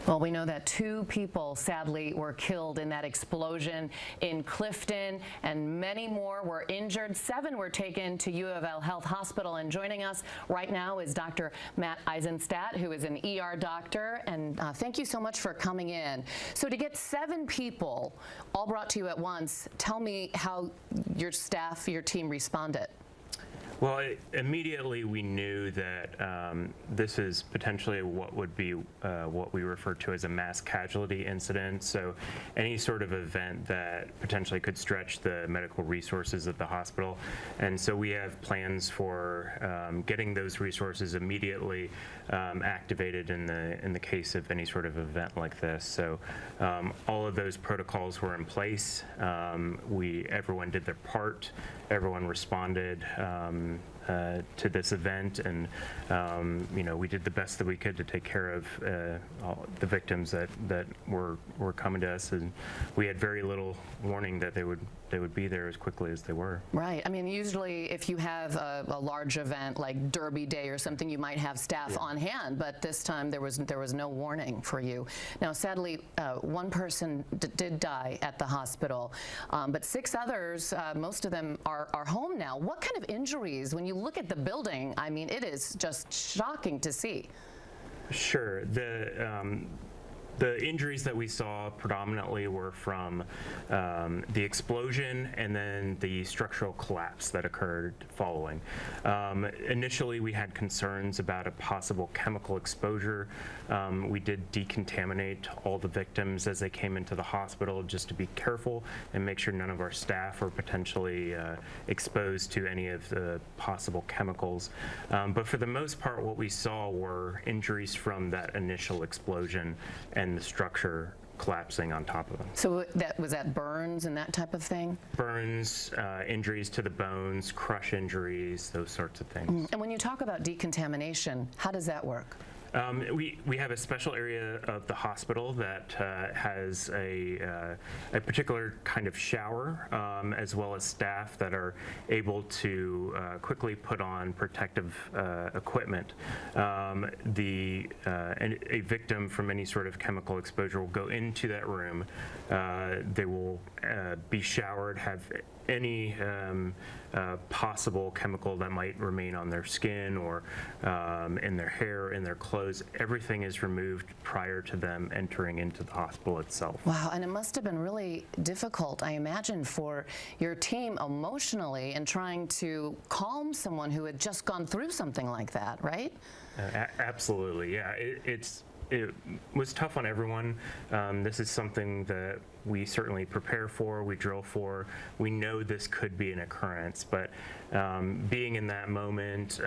Well, we know that 2 people sadly were killed in that explosion in Clifton, and many more were injured. 7 were taken to U of L Health Hospital, and joining us right now is Dr. Matt Einenstat, who is an ER doctor, and thank you so much for coming in. So to get 7 people all brought to you at once, tell me how your staff, your team responded. Well, immediately we knew that this is potentially what would be what we refer to as a mass casualty incident. So any sort of event that potentially could stretch the medical resources of the hospital. And so we have plans for getting those resources immediately activated in the case of any sort of event like this. So all of those protocols were in place. Everyone did their part. Everyone responded to this event, and we did the best that we could to take care of all the victims that were coming to us, and we had very little warning that they would be there as quickly as they were. Right. I mean, usually if you have a large event like Derby Day or something, you might have staff on hand, but this time there was no warning for you. Now, sadly, 1 person did die at the hospital, but 6 others, most of them are home now. What kind of injuries, when you look at the building, I mean, it is just shocking to see. Sure. The injuries that we saw predominantly were from the explosion and then the structural collapse that occurred following. Initially, we had concerns about a possible chemical exposure. We did decontaminate all the victims as they came into the hospital just to be careful and make sure none of our staff were potentially exposed to any of the possible chemicals. But for the most part, what we saw were injuries from that initial explosion and the structure collapsing on top of them. So was that burns and that type of thing? Burns, injuries to the bones, crush injuries, those sorts of things. And when you talk about decontamination, how does that work? We have a special area of the hospital that has a particular kind of shower, as well as staff that are able to quickly put on protective equipment. A victim from any sort of chemical exposure will go into that room. They will be showered, have any possible chemical that might remain on their skin or in their hair, in their clothes. Everything is removed prior to them entering into the hospital itself. Wow, and it must have been really difficult, I imagine, for your team emotionally in trying to calm someone who had just gone through something like that, right? Absolutely, yeah. It was tough on everyone. This is something that we certainly prepare for, we drill for. We know this could be an occurrence, but being in that moment,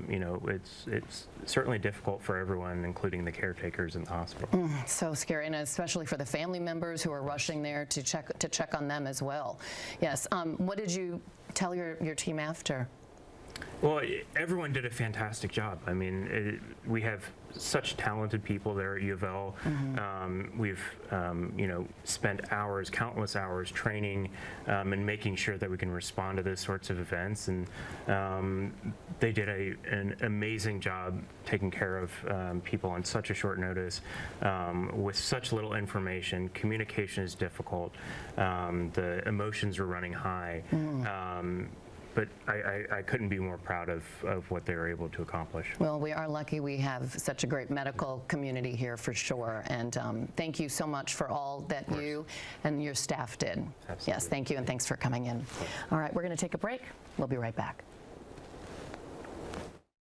it's certainly difficult for everyone, including the caretakers in the hospital. So scary, and especially for the family members who are rushing there to check on them as well. Yes. What did you tell your team after? Well, everyone did a fantastic job. I mean, we have such talented people there at U of L. We've, spent countless hours training and making sure that we can respond to those sorts of events. And they did an amazing job taking care of people on such a short notice with such little information. Communication is difficult. The emotions were running high. But I couldn't be more proud of what they were able to accomplish. Well, we are lucky we have such a great medical community here for sure. And thank you so much for all that you and your staff did. Absolutely. Yes, thank you, and thanks for coming in. All right, we're going to take a break. We'll be right back.